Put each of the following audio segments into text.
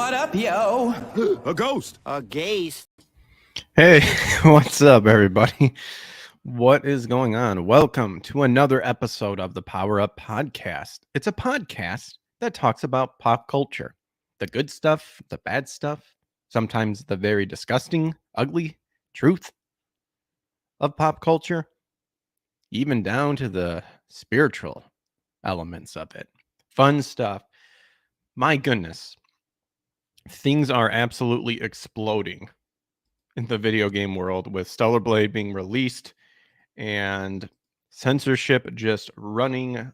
What up, yo? A ghost. A gaze. Hey, what's up, everybody? What is going on? Welcome to another episode of the Power Up Podcast. It's a podcast that talks about pop culture, the good stuff, the bad stuff, sometimes the very disgusting, ugly truth of pop culture, even down to the spiritual elements of it. Fun stuff. My goodness, things are absolutely exploding in the video game world with Stellar Blade being released and censorship just running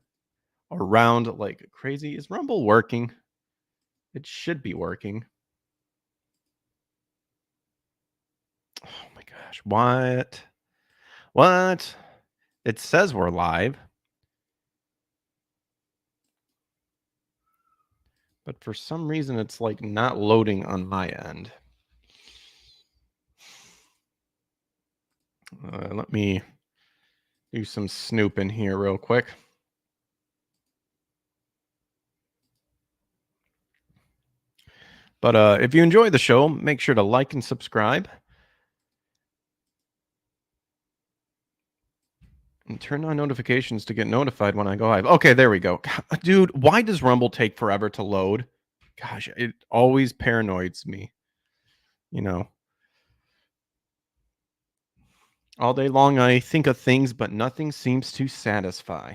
around like crazy. Is Rumble working? It should be working. Oh my gosh. What? What? It says we're live. But for some reason, it's like not loading on my end. Let me do some snooping here real quick. But if you enjoy the show, make sure to like and subscribe. And turn on notifications to get notified when I go live. Okay, there we go. Dude, why does Rumble take forever to load? Gosh, it always paranoids me. You know. All day long, I think of things, but nothing seems to satisfy.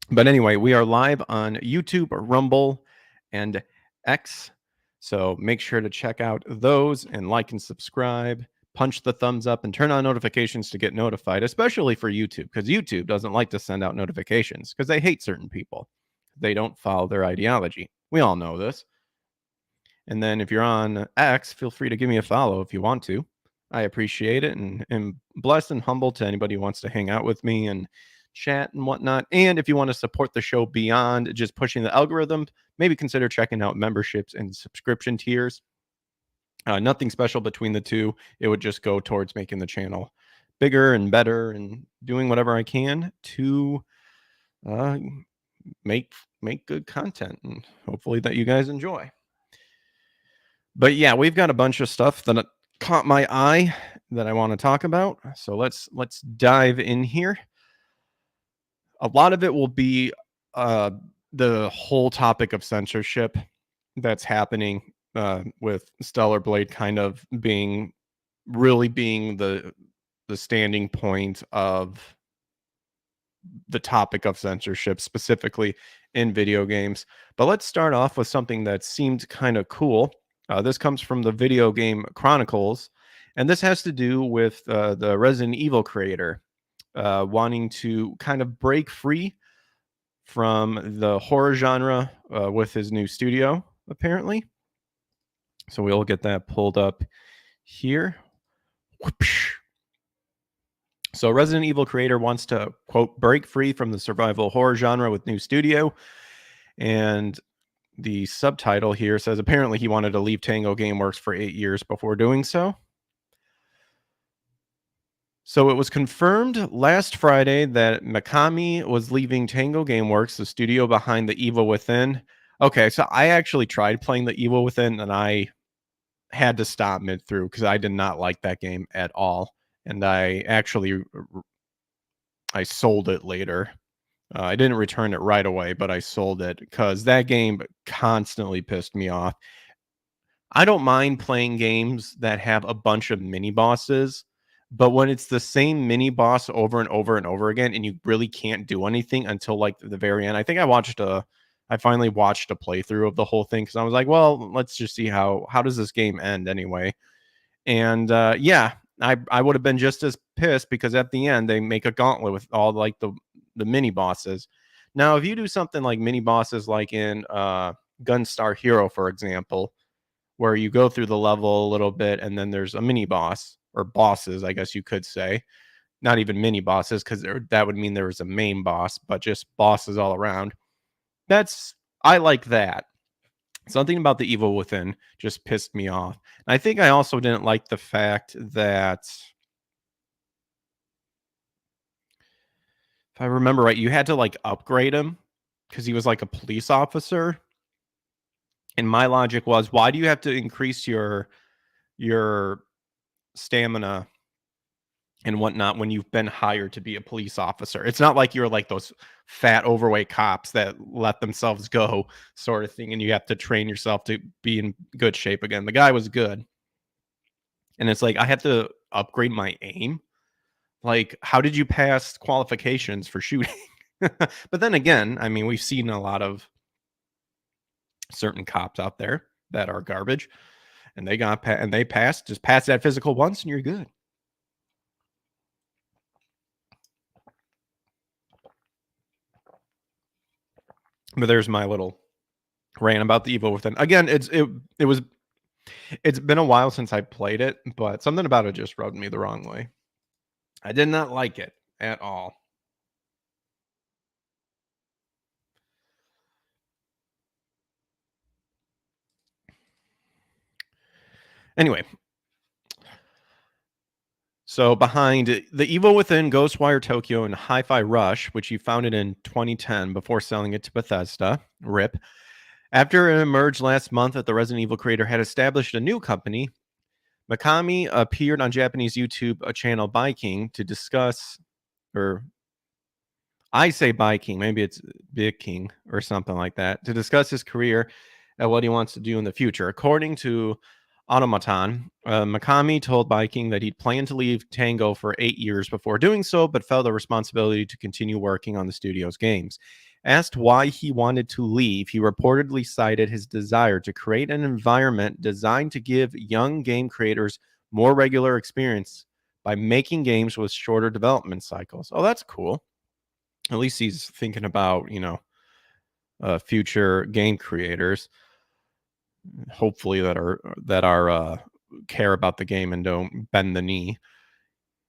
But anyway, we are live on YouTube, Rumble, and X. So make sure to check out those and like and subscribe. Punch the thumbs up and turn on notifications to get notified, especially for YouTube, because YouTube doesn't like to send out notifications because they hate certain people. They don't follow their ideology. We all know this. And then if you're on X, feel free to give me a follow if you want to. I appreciate it and am blessed and humble to anybody who wants to hang out with me and chat and whatnot. And if you want to support the show beyond just pushing the algorithm, maybe consider checking out memberships and subscription tiers. Nothing special between the two. It would just go towards making the channel bigger and better and doing whatever I can to make good content and hopefully that you guys enjoy. But yeah, we've got a bunch of stuff that caught my eye that I want to talk about. So let's dive in here. A lot of it will be the whole topic of censorship that's happening with Stellar Blade kind of being the standing point of the topic of censorship, specifically in video games. But let's start off with something that seemed kind of cool. This comes from the Video Game Chronicles, and this has to do with the Resident Evil creator wanting to kind of break free from the horror genre with his new studio, apparently. So we'll get that pulled up here. Whoopsh. So Resident Evil creator wants to, quote, break free from the survival horror genre with new studio. And the subtitle here says apparently he wanted to leave Tango Gameworks for 8 years before doing so. So it was confirmed last Friday that Mikami was leaving Tango Gameworks, the studio behind The Evil Within. Okay, so I actually tried playing The Evil Within and I had to stop mid through because I did not like that game at all. And I sold it later. I didn't return it right away, but I sold it because that game constantly pissed me off. I don't mind playing games that have a bunch of mini bosses, but when it's the same mini boss over and over and over again, and you really can't do anything until like the very end. I think I finally watched a playthrough of the whole thing because I was like, well, let's just see how does this game end anyway. And yeah, I would have been just as pissed because at the end they make a gauntlet with all like the mini bosses. Now, if you do something like mini bosses like in Gunstar Hero, for example, where you go through the level a little bit and then there's a mini boss or bosses, I guess you could say, not even mini bosses because that would mean there was a main boss, but just bosses all around. I like that. Something about The Evil Within just pissed me off. And I think I also didn't like the fact that, if I remember right, you had to like upgrade him because he was like a police officer. And my logic was, why do you have to increase your stamina and whatnot when you've been hired to be a police officer? It's not like you're like those fat, overweight cops that let themselves go, sort of thing, and you have to train yourself to be in good shape again. The guy was good, and it's like I had to upgrade my aim. Like, how did you pass qualifications for shooting? But then again, I mean, we've seen a lot of certain cops out there that are garbage, and they passed. Just pass that physical once, and you're good. But there's my little rant about the Evil Within. Again, it's been a while since I played it, but something about it just rubbed me the wrong way. I did not like it at all. Anyway, so behind The Evil Within, Ghostwire Tokyo, and Hi-Fi Rush, which he founded in 2010 before selling it to Bethesda, RIP. After it emerged last month that the Resident Evil creator had established a new company, Mikami appeared on Japanese YouTube channel Biking to discuss, or I say Biking, maybe it's Big King or something like that, to discuss his career and what he wants to do in the future. According to Automaton, Mikami told Biking that he'd planned to leave Tango for 8 years before doing so, but felt a responsibility to continue working on the studio's games. Asked why he wanted to leave, he reportedly cited his desire to create an environment designed to give young game creators more regular experience by making games with shorter development cycles. Oh, that's cool. At least he's thinking about, future game creators, hopefully that are care about the game and don't bend the knee.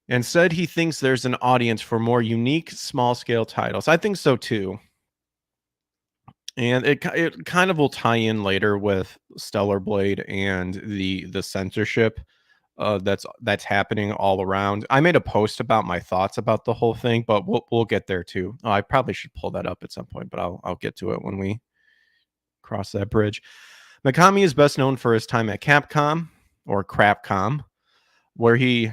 And said he thinks there's an audience for more unique, small scale titles. I think so too. And it kind of will tie in later with Stellar Blade and the censorship that's happening all around. I made a post about my thoughts about the whole thing, but we'll get there too. Oh, I probably should pull that up at some point, but I'll get to it when we cross that bridge. Mikami is best known for his time at Capcom or Crapcom, where he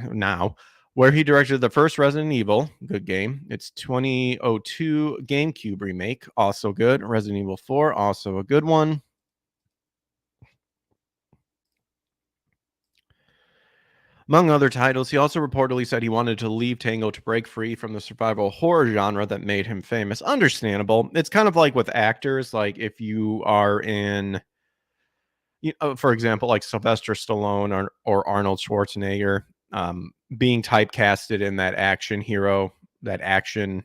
directed the first Resident Evil, good game. It's 2002 GameCube remake, also good. Resident Evil 4, also a good one. Among other titles, he also reportedly said he wanted to leave Tango to break free from the survival horror genre that made him famous. Understandable. It's kind of like with actors, like if you are in, for example, like Sylvester Stallone or Arnold Schwarzenegger, being typecasted in that action hero, that action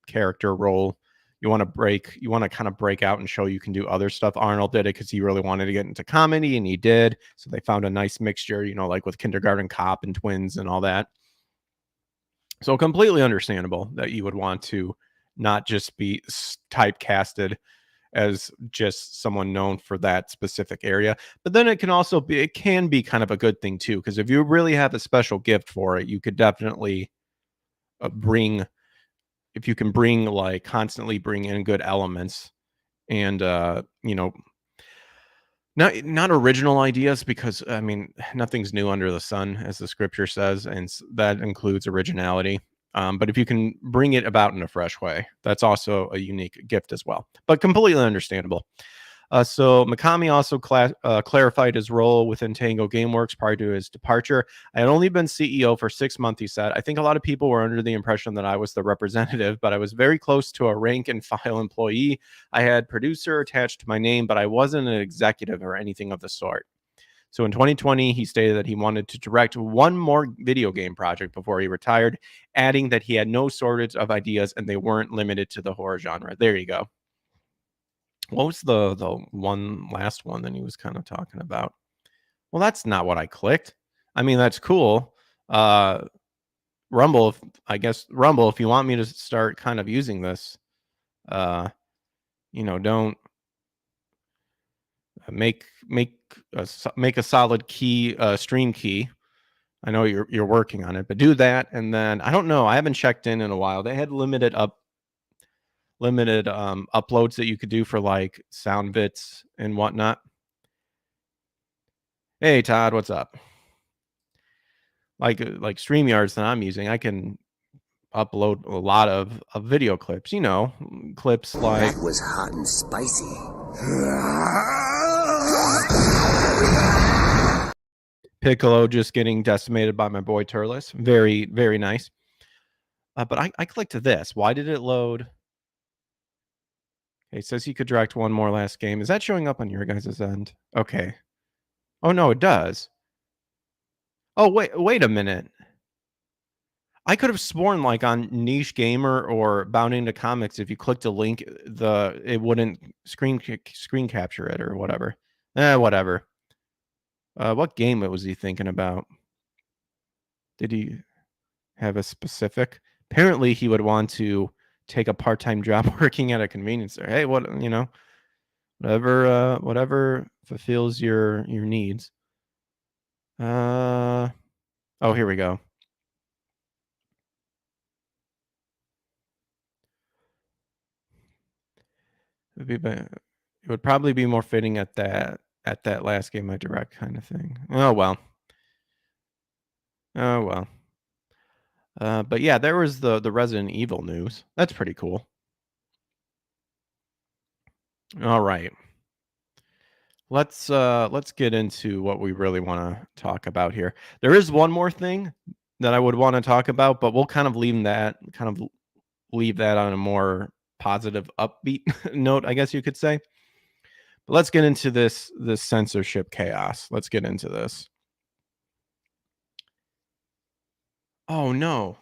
character role. You want to kind of break out and show you can do other stuff. Arnold did it because he really wanted to get into comedy, and he did. So they found a nice mixture, like with Kindergarten Cop and Twins and all that. So completely understandable that you would want to not just be typecasted as just someone known for that specific area. But then it can be kind of a good thing too, because if you really have a special gift for it, you could definitely bring if you can constantly bring in good elements and not original ideas, because I mean nothing's new under the sun, as the scripture says, and that includes originality. But if you can bring it about in a fresh way, that's also a unique gift as well, but completely understandable. So Mikami also clarified his role within Tango Gameworks prior to his departure. I had only been CEO for 6 months, he said. I think a lot of people were under the impression that I was the representative, but I was very close to a rank and file employee. I had producer attached to my name, but I wasn't an executive or anything of the sort. So in 2020, he stated that he wanted to direct one more video game project before he retired, adding that he had no shortage of ideas and they weren't limited to the horror genre. There you go. What was the one last one that he was kind of talking about? Well, that's not what I clicked. I mean, that's cool. Rumble, if you want me to start kind of using this, don't make a solid key, stream key. I know you're working on it, but do that, and then I don't know. I haven't checked in a while. They had limited uploads that you could do for like sound bits and whatnot. Hey Todd, what's up? Like StreamYards that I'm using, I can upload a lot of video clips. Clips like That was hot and spicy. Piccolo just getting decimated by my boy Turles. Very, very nice. But I clicked this. Why did it load? Okay, it says he could direct one more last game. Is that showing up on your guys' end? Okay. Oh no, it does. Oh wait a minute. I could have sworn like on Niche Gamer or Bounding to Comics, if you clicked a link, it wouldn't screen capture it or whatever. Whatever. What game was he thinking about? Did he have a specific? Apparently, he would want to take a part-time job working at a convenience store. Hey, whatever fulfills your needs. Oh, here we go. It would probably be more fitting at that last game I direct kind of thing. Oh well. Oh well. But yeah, there was the Resident Evil news. That's pretty cool. All right. Let's get into what we really want to talk about here. There is one more thing that I would want to talk about, but we'll kind of leave that on a more positive, upbeat note, I guess you could say. But let's get into this censorship chaos. Let's get into this. Oh no.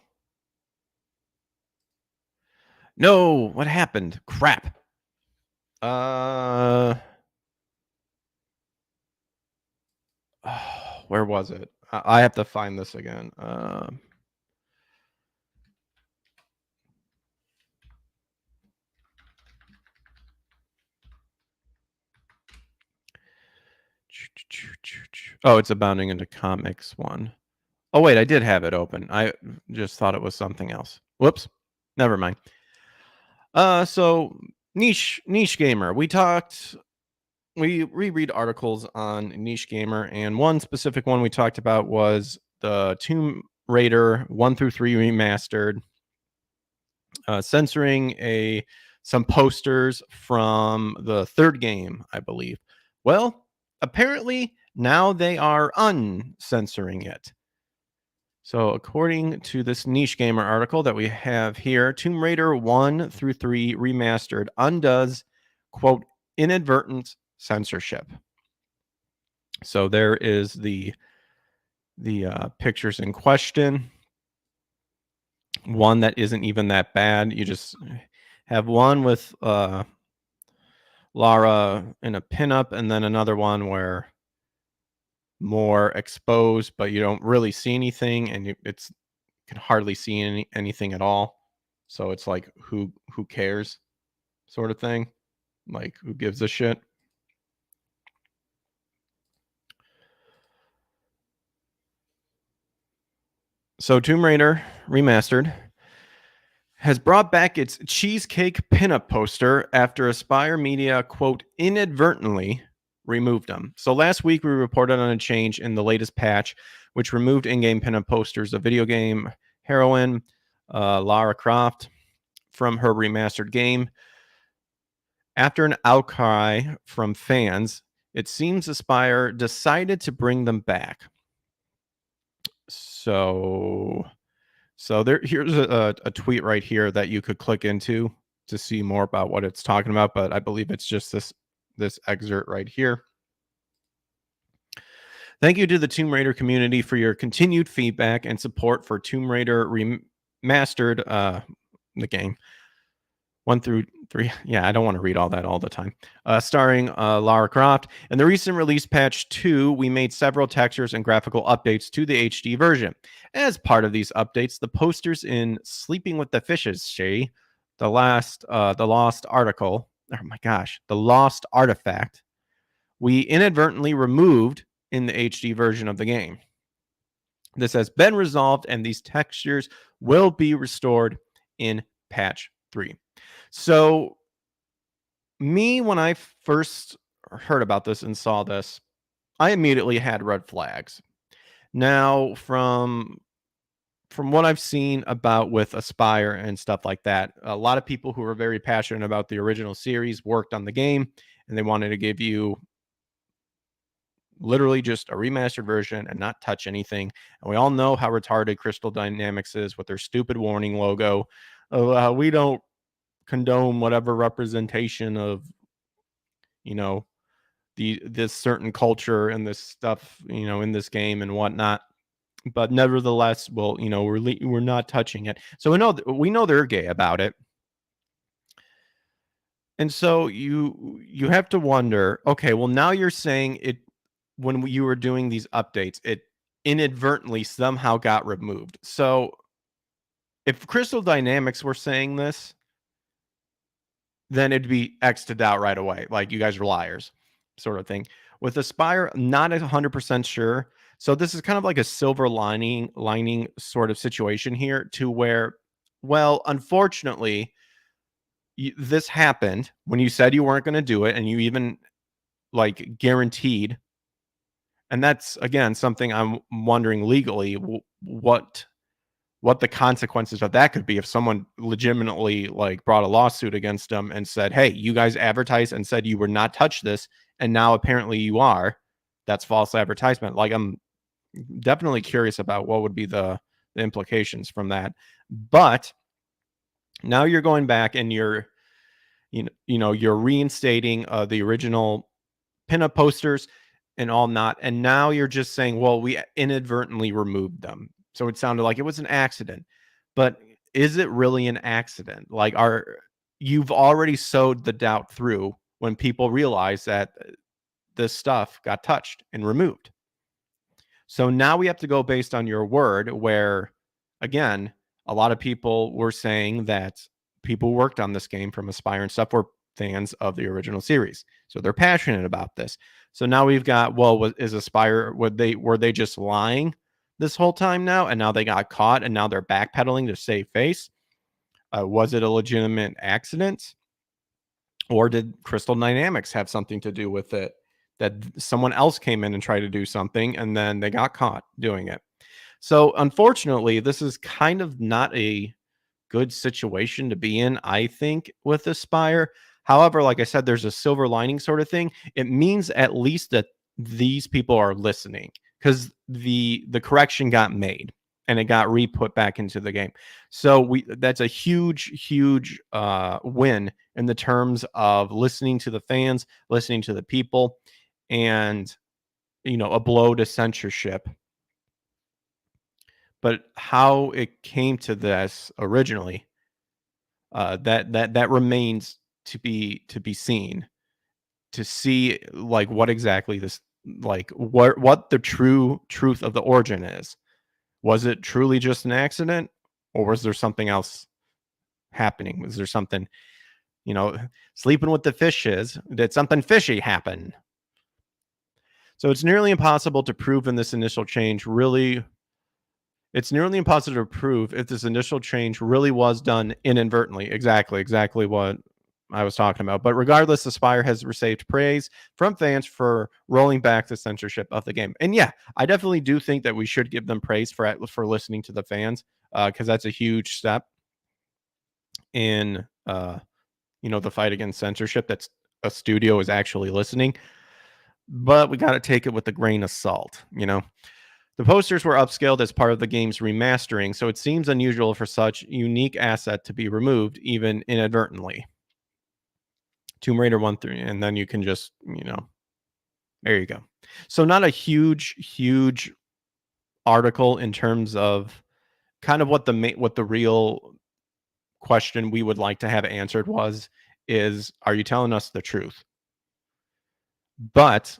No, what happened? Crap. Where was it? I have to find this again. Oh, it's a Bounding into Comics one. Oh wait, I did have it open. I just thought it was something else. Whoops. Never mind. So niche gamer. We reread articles on Niche Gamer, and one specific one we talked about was the Tomb Raider 1 through 3 remastered, censoring some posters from the third game, I believe. Well, apparently now they are uncensoring it. So, according to this Niche Gamer article that we have here, Tomb Raider 1 through 3 remastered undoes, quote, inadvertent censorship. So there is the pictures in question. One that isn't even that bad. You just have one with Lara in a pinup, and then another one where more exposed, but you don't really see anything, and you can hardly see anything at all. So it's like who cares, sort of thing. Like who gives a shit? So Tomb Raider Remastered has brought back its cheesecake pinup poster after Aspire Media, quote, inadvertently removed them. So last week we reported on a change in the latest patch, which removed in-game pinup posters of video game heroine Lara Croft from her remastered game. After an outcry from fans, it seems Aspire decided to bring them back. So here's a tweet right here that you could click into to see more about what it's talking about, but I believe it's just this excerpt right here. Thank you to the Tomb Raider community for your continued feedback and support for Tomb Raider Remastered, the game 1 through 3. Yeah, I don't want to read all that all the time. Starring Lara Croft. In the recent release patch 2, we made several textures and graphical updates to the HD version. As part of these updates, the posters in Sleeping with the Fishes, the lost article. Oh my gosh, the lost artifact. We inadvertently removed in the HD version of the game. This has been resolved, and these textures will be restored in patch 3. So, when I first heard about this and saw this, I immediately had red flags. Now, from what I've seen about with Aspire and stuff like that, a lot of people who are very passionate about the original series worked on the game, and they wanted to give you literally just a remastered version and not touch anything. And we all know how retarded Crystal Dynamics is with their stupid warning logo. We don't condone whatever representation of, you know, this certain culture and this stuff, in this game and whatnot. But nevertheless, well, we're not touching it. So we know they're gay about it. And so you have to wonder, okay, well, now you're saying it, when you were doing these updates, it inadvertently somehow got removed. So if Crystal Dynamics were saying this, then it'd be X'd out right away. Like, you guys are liars, sort of thing. With Aspire, not 100% sure. So this is kind of like a silver lining sort of situation here, to where, well, unfortunately, this happened when you said you weren't going to do it, and you even like guaranteed. And that's, again, something I'm wondering legally, what the consequences of that could be if someone legitimately like brought a lawsuit against them and said, hey, you guys advertised and said you were not touch this, and now apparently you are. That's false advertisement. Like, I'm definitely curious about what would be the implications from that. But now you're going back and you're you're reinstating the original pinup posters and all not. And now you're just saying, well, we inadvertently removed them. So it sounded like it was an accident. But is it really an accident? Like, you've already sowed the doubt through when people realize that this stuff got touched and removed. So now we have to go based on your word, where, again, a lot of people were saying that people who worked on this game from Aspire and stuff were fans of the original series. So they're passionate about this. So now we've got, well, is Aspire, were they just lying this whole time now? And now they got caught and now they're backpedaling to save face? Was it a legitimate accident? Or did Crystal Dynamics have something to do with it? That someone else came in and tried to do something and then they got caught doing it. So unfortunately, this is kind of not a good situation to be in, I think, with Aspire. However, like I said, there's a silver lining sort of thing. It means at least that these people are listening, because the correction got made and it got re-put back into the game. So that's a huge win in the terms of listening to the fans, listening to the people, and a blow to censorship. But how it came to this originally, that remains to be seen, to see like what exactly this, like what the true truth of the origin is. Was it truly just an accident, or was there something else happening? Was there something, sleeping with the fishes? Did something fishy happen? So it's nearly impossible to prove in this initial change really. It's nearly impossible to prove if this initial change really was done inadvertently. Exactly what I was talking about. But regardless, Aspire has received praise from fans for rolling back the censorship of the game. And yeah, I definitely do think that we should give them praise for listening to the fans, because that's a huge step in the fight against censorship. That's a studio is actually listening. But we got to take it with a grain of salt. The posters were upscaled as part of the game's remastering, so it seems unusual for such unique asset to be removed, even inadvertently. Tomb Raider 1 3, and then you can just, there you go. So not a huge article in terms of kind of what the real question we would like to have answered is, are you telling us the truth? But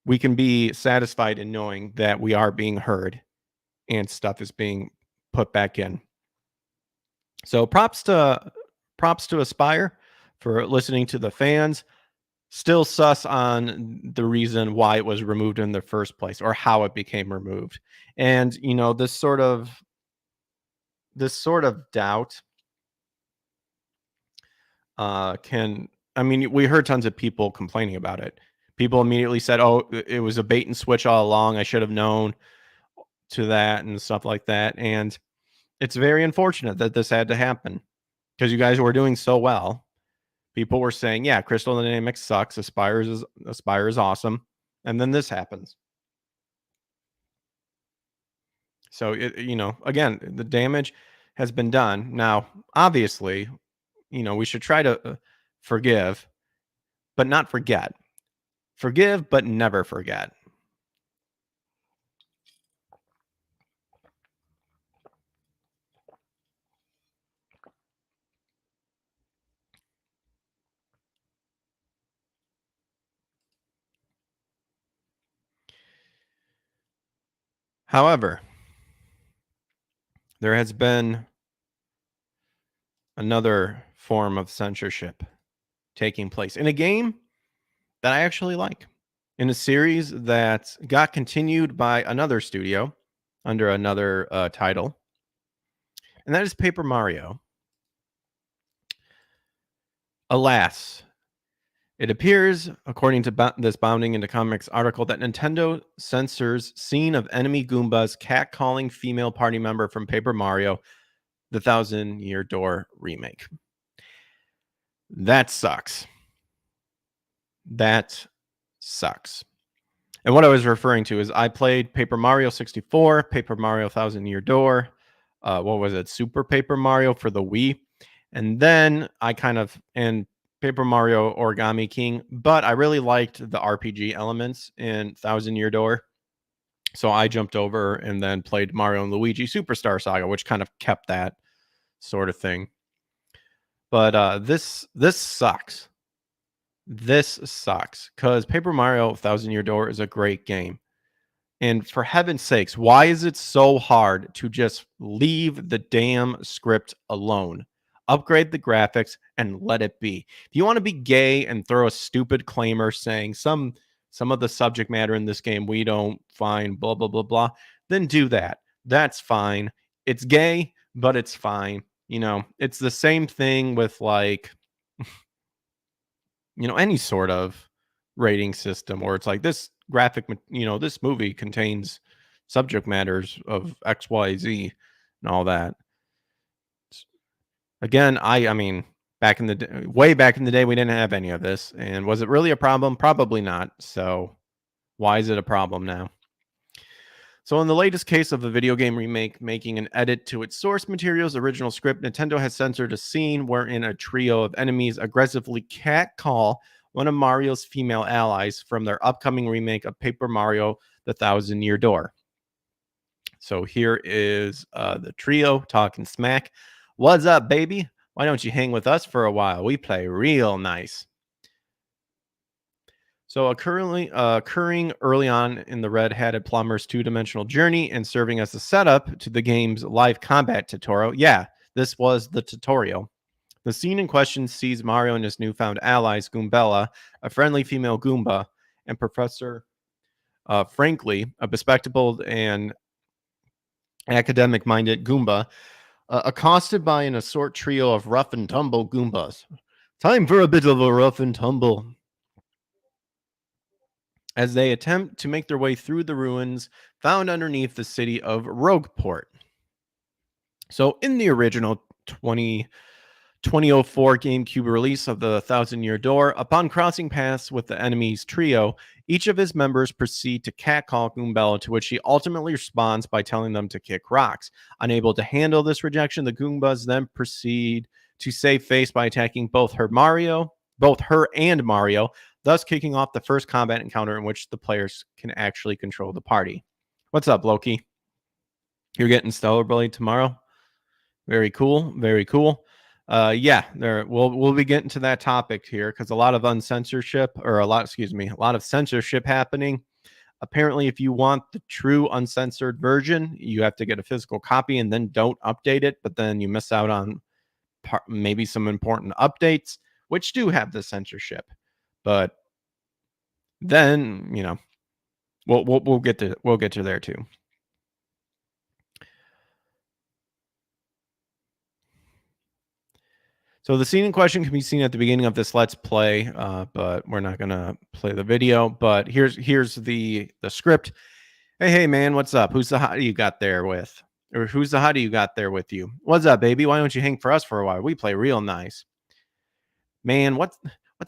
we can be satisfied in knowing that we are being heard and stuff is being put back in. So props to Aspire for listening to the fans. Still sus on the reason why it was removed in the first place, or how it became removed. And this sort of doubt we heard tons of people complaining about it, People immediately said, "Oh, it was a bait and switch all along. I should have known," to that and stuff like that. And it's very unfortunate that this had to happen because you guys were doing so well. People were saying, "Yeah, Crystal Dynamics sucks. Aspire is awesome," and then this happens. So again, the damage has been done. Now, obviously, we should try to forgive, but not forget. Forgive, but never forget. However, there has been another form of censorship taking place in a game that I actually like, in a series that got continued by another studio under another title, and that is Paper Mario. Alas, it appears, according to this Bounding into Comics article, that Nintendo censors scene of enemy Goombas catcalling female party member from Paper Mario, the Thousand Year Door remake. That sucks. That sucks. And what I was referring to is I played Paper Mario 64, Paper Mario Thousand Year Door, what was it, Super Paper Mario for the Wii, and then and Paper Mario Origami King, but I really liked the RPG elements in Thousand Year Door, so I jumped over and then played Mario and Luigi Superstar Saga, which kind of kept that sort of thing. But this sucks. This sucks because Paper Mario Thousand Year Door is a great game. And for heaven's sakes, why is it so hard to just leave the damn script alone? Upgrade the graphics and let it be. If you want to be gay and throw a stupid claimer saying some of the subject matter in this game we don't find blah blah blah blah, then do that. That's fine. It's gay, but it's fine. It's the same thing with like any sort of rating system where it's like this this movie contains subject matters of XYZ and all that. Again, I mean, way back in the day, we didn't have any of this. And was it really a problem? Probably not. So why is it a problem now? So in the latest case of a video game remake making an edit to its source material's original script, Nintendo has censored a scene wherein a trio of enemies aggressively catcall one of Mario's female allies from their upcoming remake of Paper Mario: The Thousand Year Door. So here is the trio talking smack. "What's up, baby? Why don't you hang with us for a while? We play real nice." So occurring early on in the red-hatted plumber's two-dimensional journey and serving as the setup to the game's live combat tutorial. Yeah, this was the tutorial. The scene in question sees Mario and his newfound allies, Goombella, a friendly female Goomba, and Professor Frankly, a bespectacled and academic-minded Goomba, accosted by an assorted trio of rough and tumble Goombas. "Time for a bit of a rough and tumble," as they attempt to make their way through the ruins found underneath the city of Rogueport. So, in the original 2004 GameCube release of the Thousand Year Door, upon crossing paths with the enemy's trio, each of his members proceed to catcall Goombella, to which he ultimately responds by telling them to kick rocks. Unable to handle this rejection, the Goombas then proceed to save face by attacking both her and Mario, thus kicking off the first combat encounter in which the players can actually control the party. What's up, Loki? You're getting Stellar Blade tomorrow? Very cool. Very cool. Yeah, we'll be getting to that topic here because a lot of a lot of censorship happening. Apparently, if you want the true uncensored version, you have to get a physical copy and then don't update it, but then you miss out on maybe some important updates, which do have the censorship. But then, we'll get to there too. So the scene in question can be seen at the beginning of this Let's Play, but we're not gonna play the video. But here's the script. Hey man, what's up? Who's the hottie you got there with? Or who's the hottie you got there with you? What's up, baby? Why don't you hang for us for a while? We play real nice. Man, what's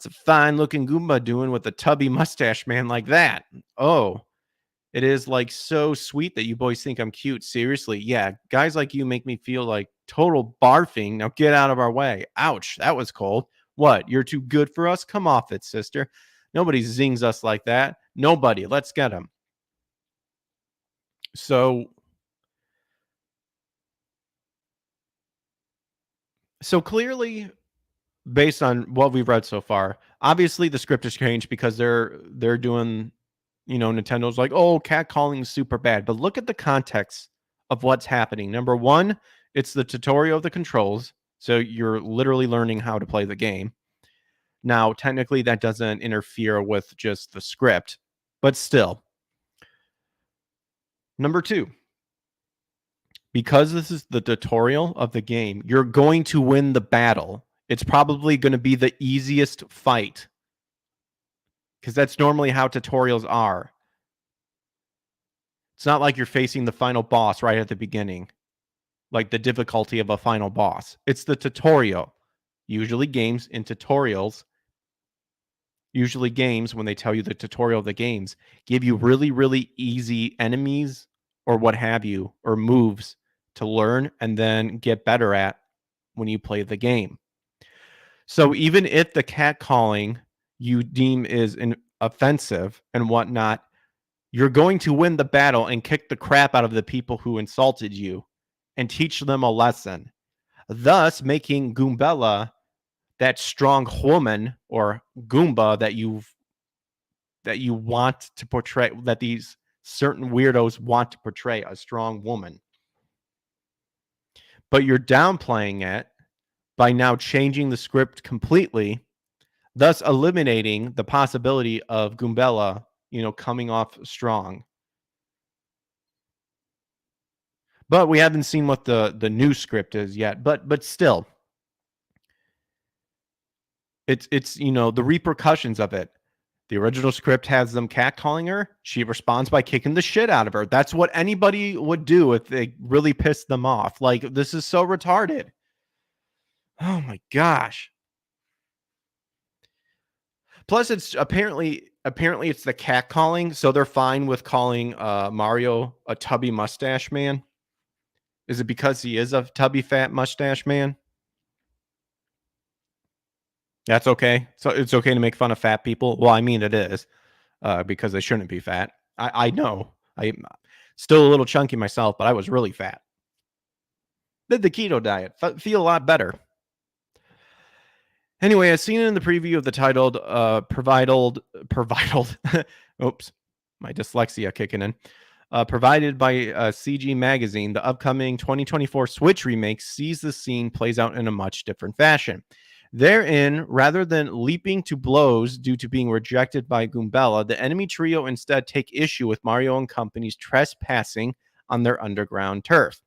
a fine looking Goomba doing with a tubby mustache man like that? Oh, it is like so sweet that you boys think I'm cute. Seriously. Yeah, guys like you make me feel like total barfing. Now get out of our way. Ouch, that was cold. What? You're too good for us? Come off it, sister. Nobody zings us like that. Nobody. Let's get him. So clearly, based on what we've read so far, obviously the script has changed because they're doing, Nintendo's like, oh, catcalling is super bad. But look at the context of what's happening. Number one, it's the tutorial of the controls. So you're literally learning how to play the game. Now, technically, that doesn't interfere with just the script, but still. Number two, because this is the tutorial of the game, you're going to win the battle. It's probably going to be the easiest fight because that's normally how tutorials are. It's not like you're facing the final boss right at the beginning, like the difficulty of a final boss. It's the tutorial. Usually games in tutorials, usually games, when they tell you the tutorial of the games, give you really, really easy enemies or what have you, or moves to learn and then get better at when you play the game. So even if the catcalling you deem is offensive and whatnot, you're going to win the battle and kick the crap out of the people who insulted you and teach them a lesson, thus making Goombella that strong woman or Goomba that you want to portray, that these certain weirdos want to portray, a strong woman. But you're downplaying it by now changing the script completely, thus eliminating the possibility of Goombella, coming off strong. But we haven't seen what the new script is yet. But still, it's the repercussions of it. The original script has them catcalling her. She responds by kicking the shit out of her. That's what anybody would do if they really pissed them off. Like, this is so retarded. Oh my gosh. Plus, it's apparently it's the catcalling, so they're fine with calling Mario a tubby mustache man. Is it because he is a tubby fat mustache man? That's okay. So it's okay to make fun of fat people. Well, I mean, it is because they shouldn't be fat. I know. I'm still a little chunky myself, but I was really fat. Did the keto diet. Feel a lot better. Anyway, as seen in the preview of the titled provided oops, my dyslexia kicking in. Provided by CG Magazine, the upcoming 2024 Switch remake sees the scene plays out in a much different fashion. Therein, rather than leaping to blows due to being rejected by Goombella, the enemy trio instead take issue with Mario and company's trespassing on their underground turf.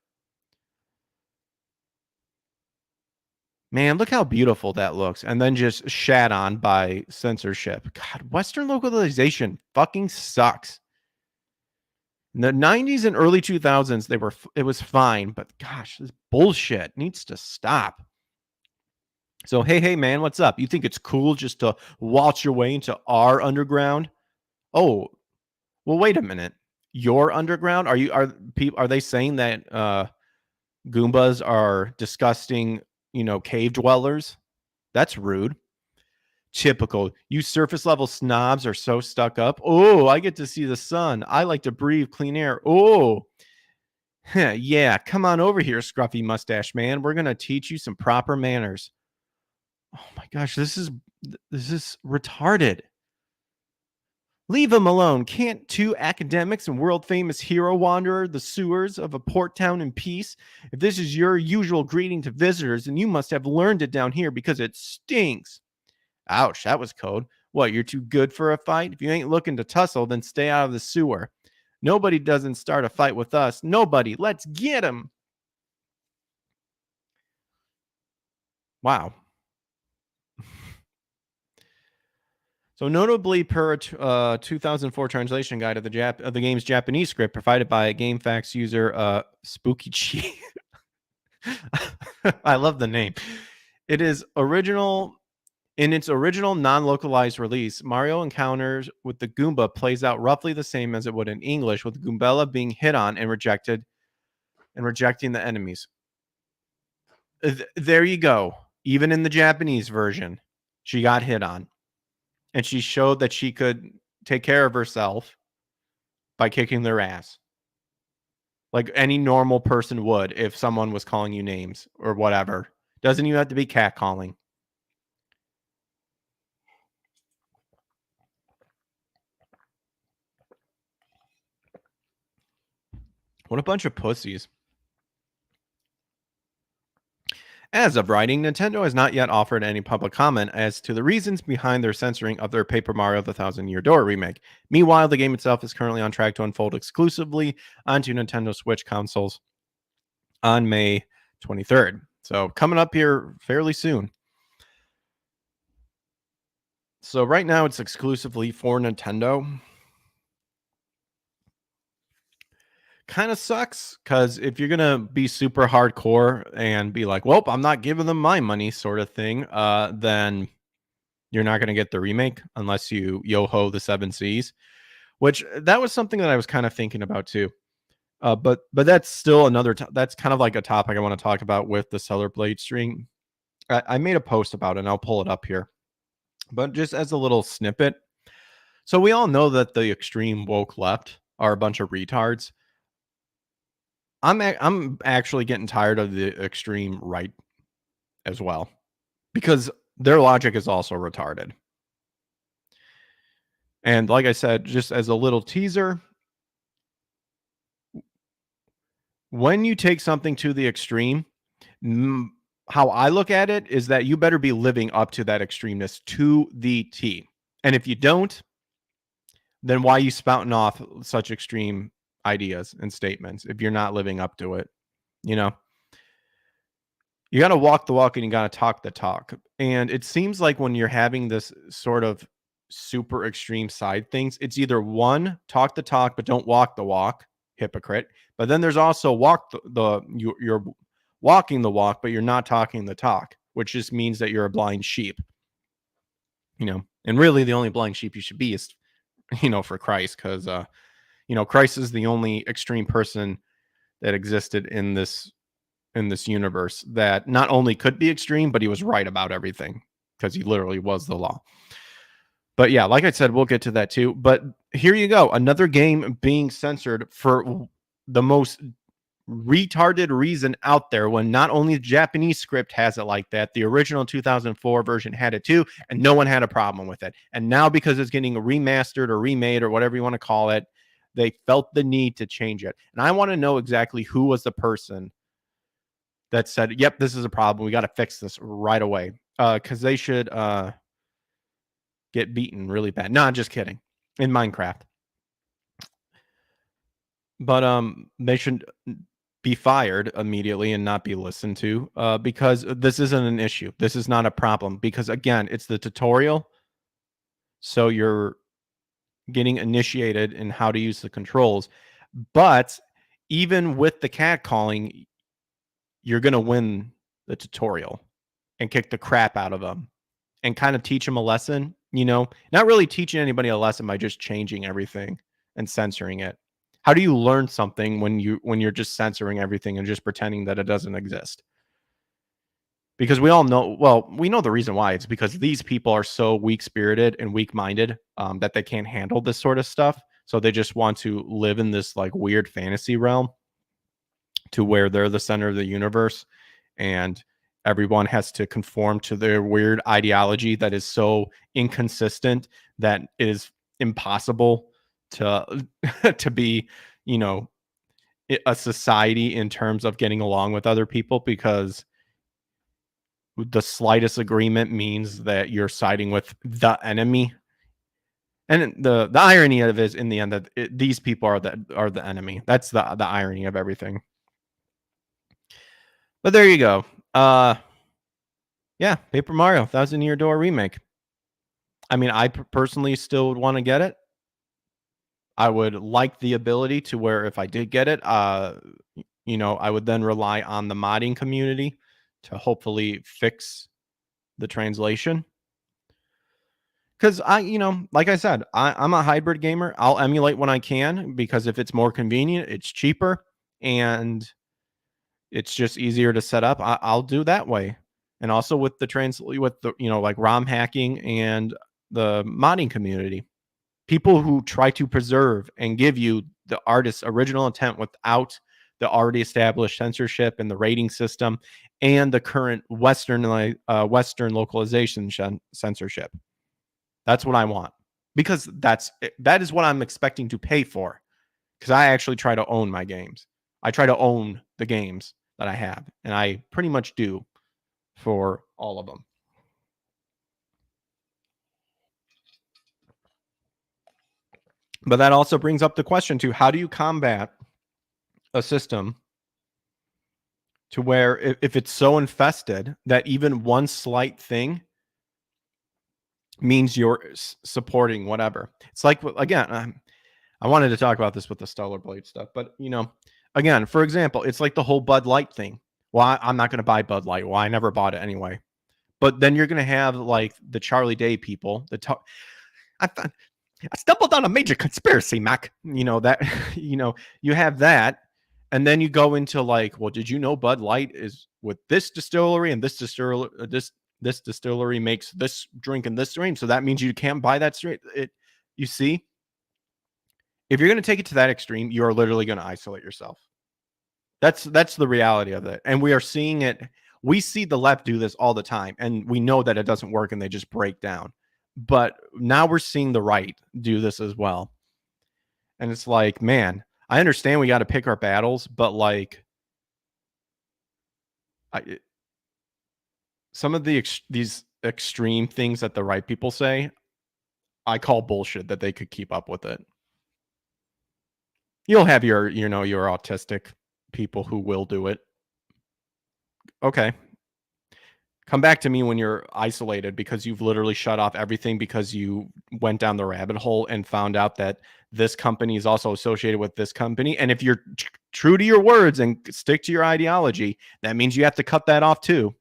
Man, look how beautiful that looks. And then just shat on by censorship. God, Western localization fucking sucks. In the 90s and early 2000s, it was fine, but gosh, this bullshit needs to stop. So, hey, man, what's up? You think it's cool just to waltz your way into our underground? Oh, well, wait a minute. Your underground? Are they saying that Goombas are disgusting, cave dwellers? That's rude. Typical. You surface level snobs are so stuck up. Oh, I get to see the sun. I like to breathe clean air. Oh, yeah. Come on over here, scruffy mustache man. We're gonna teach you some proper manners. Oh my gosh, this is retarded. Leave him alone. Can't two academics and world famous hero wander the sewers of a port town in peace? If this is your usual greeting to visitors, then you must have learned it down here because it stinks. Ouch, that was cold. What, you're too good for a fight? If you ain't looking to tussle, then stay out of the sewer. Nobody doesn't start a fight with us. Nobody. Let's get him. Wow. So notably, per a 2004 translation guide of the game's Japanese script provided by GameFAQs user Spooky Chi. I love the name. It is original. In its original non-localized release, Mario encounters with the Goomba plays out roughly the same as it would in English, with Goombella being hit on and rejected and rejecting the enemies. There you go. Even in the Japanese version, she got hit on. And she showed that she could take care of herself by kicking their ass. Like any normal person would if someone was calling you names or whatever. Doesn't even have to be catcalling. What a bunch of pussies. As of writing, Nintendo has not yet offered any public comment as to the reasons behind their censoring of their Paper Mario The Thousand Year Door remake. Meanwhile, the game itself is currently on track to unfold exclusively onto Nintendo Switch consoles on May 23rd. So coming up here fairly soon. So right now it's exclusively for Nintendo. Kind of sucks because if you're gonna be super hardcore and be like, "Well, I'm not giving them my money," sort of thing, then you're not gonna get the remake unless you yo-ho the seven Cs. Which that was something that I was kind of thinking about too. But that's still another. That's kind of like a topic I want to talk about with the Cellar Blade stream. I made a post about it, and I'll pull it up here. But just as a little snippet, so we all know that the extreme woke left are a bunch of retards. I'm actually getting tired of the extreme right as well because their logic is also retarded. And like I said, just as a little teaser, when you take something to the extreme, how I look at it is that you better be living up to that extremeness to the T. And if you don't, then why are you spouting off such extreme ideas and statements if you're not living up to it? You know, you got to walk the walk and you got to talk the talk. And it seems like when you're having this sort of super extreme side things, it's either one, talk the talk, but don't walk the walk, hypocrite. But then there's also walk you're walking the walk, but you're not talking the talk, which just means that you're a blind sheep. You know, and really the only blind sheep you should be is, for Christ, because Christ is the only extreme person that existed in this universe that not only could be extreme, but he was right about everything because he literally was the law. But yeah, like I said, we'll get to that too. But here you go. Another game being censored for the most retarded reason out there, when not only the Japanese script has it like that, the original 2004 version had it too, and no one had a problem with it. And now because it's getting remastered or remade or whatever you want to call it, they felt the need to change it. And I want to know exactly who was the person that said, "Yep, this is a problem. We got to fix this right away." Because they should get beaten really bad. No, I'm just kidding. In Minecraft. But they should be fired immediately and not be listened to because this isn't an issue. This is not a problem because, again, it's the tutorial. So you're getting initiated in how to use the controls. But even with the catcalling, you're going to win the tutorial and kick the crap out of them and kind of teach them a lesson, not really teaching anybody a lesson by just changing everything and censoring it. How do you learn something when you're just censoring everything and just pretending that it doesn't exist? Because we all know, we know the reason why. It's because these people are so weak-spirited and weak-minded that they can't handle this sort of stuff. So they just want to live in this like weird fantasy realm to where they're the center of the universe and everyone has to conform to their weird ideology that is so inconsistent that it is impossible to to be, a society in terms of getting along with other people, because the slightest agreement means that you're siding with the enemy. And the irony of it is, in the end, that these people are the enemy. That's the irony of everything. But there you go. Yeah, Paper Mario 1000 Year Door Remake. I mean, I personally still would want to get it. I would like the ability to where if I did get it, I would then rely on the modding community to hopefully fix the translation. Because like I said, I'm a hybrid gamer. I'll emulate when I can because if it's more convenient, it's cheaper, and it's just easier to set up. I'll do that way. And also with the like ROM hacking and the modding community, people who try to preserve and give you the artist's original intent without the already established censorship and the rating system and the current Western localization censorship. That's what I want, because that is what I'm expecting to pay for, because I actually try to own my games. I try to own the games that I have, and I pretty much do for all of them. But that also brings up the question to how do you combat a system to where if it's so infested that even one slight thing means you're supporting whatever. It's like, again, I wanted to talk about this with the Stellar Blade stuff, but again, for example, it's like the whole Bud Light thing. Well, I'm not going to buy Bud Light. Well, I never bought it anyway. But then you're going to have like the Charlie Day people. I stumbled on a major conspiracy, Mac. That you have that, and then you go into like, well, did you know Bud Light is with this distillery and this distillery, this distillery makes this drink and this strain, so that means you can't buy that strain. You see, if you're going to take it to that extreme, you are literally going to isolate yourself. That's the reality of it, and we are seeing it. We see the left do this all the time, and we know that it doesn't work, and they just break down. But now we're seeing the right do this as well, and it's like, man, I understand we got to pick our battles, but like, some of these extreme things that the right people say, I call bullshit that they could keep up with it. You'll have your autistic people who will do it. Okay. Come back to me when you're isolated because you've literally shut off everything because you went down the rabbit hole and found out that this company is also associated with this company. And if you're true to your words and stick to your ideology, that means you have to cut that off too.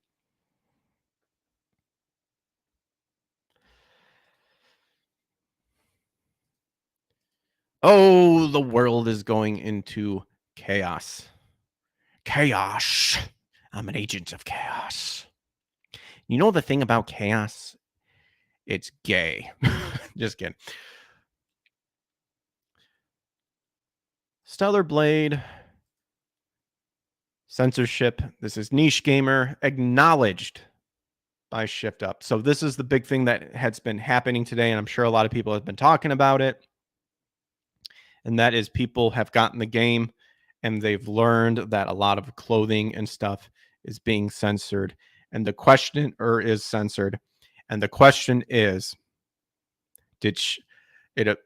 Oh, the world is going into chaos. Chaos. I'm an agent of chaos. You know the thing about chaos? It's gay. Just kidding. Stellar Blade. Censorship. This is Niche Gamer. Acknowledged by Shift Up. So this is the big thing that has been happening today, and I'm sure a lot of people have been talking about it. And that is people have gotten the game and they've learned that a lot of clothing and stuff is being censored. And the question is censored. And the question is, did it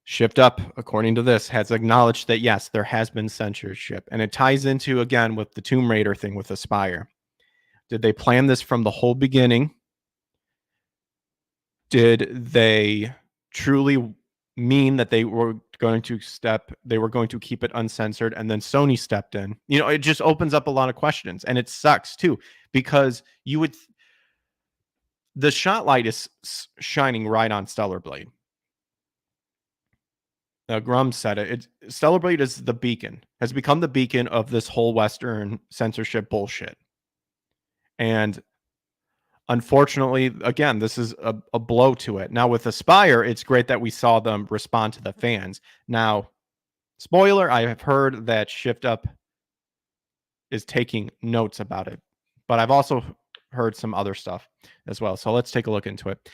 Shift Up, according to this, has acknowledged that yes, there has been censorship. And it ties into, again, with the Tomb Raider thing with Aspire. Did they plan this from the whole beginning? Did they truly mean that they were going to keep it uncensored, and then Sony stepped in? It just opens up a lot of questions, and it sucks too, because the shot light is shining right on Stellar Blade. Grum said it. Stellar Blade is the beacon, has become the beacon of this whole Western censorship bullshit. And unfortunately, again, this is a blow to it. Now, with Aspire, it's great that we saw them respond to the fans. Now, spoiler, I have heard that Shift Up is taking notes about it, but I've also heard some other stuff as well. So let's take a look into it.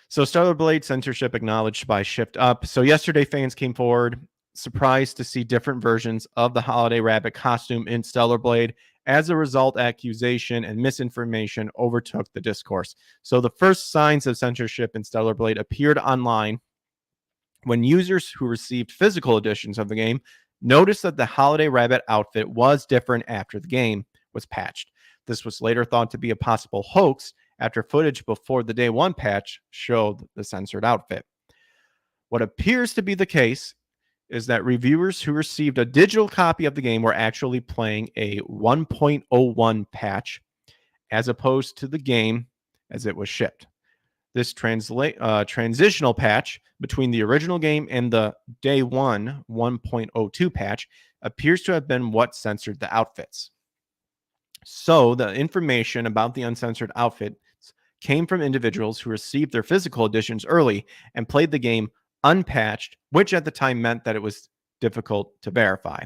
So Stellar Blade censorship acknowledged by Shift Up. So yesterday, fans came forward, surprised to see different versions of the Holiday Rabbit costume in Stellar Blade. As a result, accusation and misinformation overtook the discourse. So the first signs of censorship in Stellar Blade appeared online when users who received physical editions of the game noticed that the Holiday Rabbit outfit was different after the game was patched. This was later thought to be a possible hoax, after footage before the day one patch showed the censored outfit. What appears to be the case is that reviewers who received a digital copy of the game were actually playing a 1.01 patch as opposed to the game as it was shipped. This transitional patch between the original game and the day one 1.02 patch appears to have been what censored the outfits. So the information about the uncensored outfits came from individuals who received their physical editions early and played the game unpatched, which at the time meant that it was difficult to verify.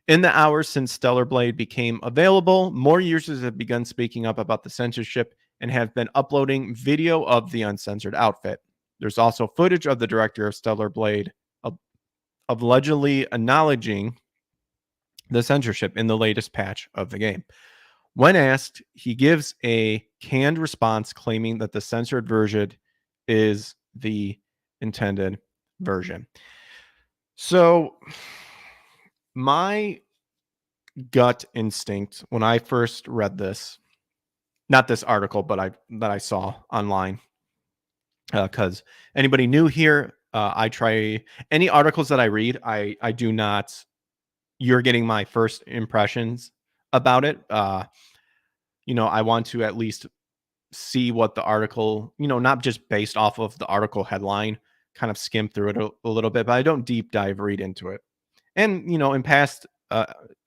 In the hours since Stellar Blade became available, more users have begun speaking up about the censorship and have been uploading video of the uncensored outfit. There's also footage of the director of Stellar Blade allegedly acknowledging the censorship in the latest patch of the game. When asked, he gives a canned response claiming that the censored version is the intended version. So, my gut instinct when I first read this, not this article, but that I saw online, because anybody new here, I try any articles that I read, I do not. You're getting my first impressions about it. I want to at least see what the article, not just based off of the article headline, kind of skim through it a little bit, but I don't deep dive read into it. And, in past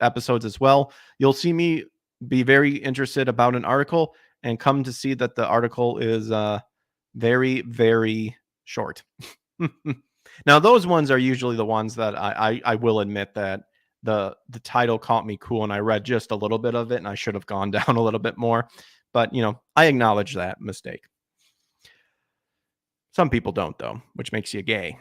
episodes as well, you'll see me be very interested about an article and come to see that the article is very, very short. Now, those ones are usually the ones that I will admit that the title caught me cool and I read just a little bit of it and I should have gone down a little bit more. But, I acknowledge that mistake. Some people don't, though, which makes you gay.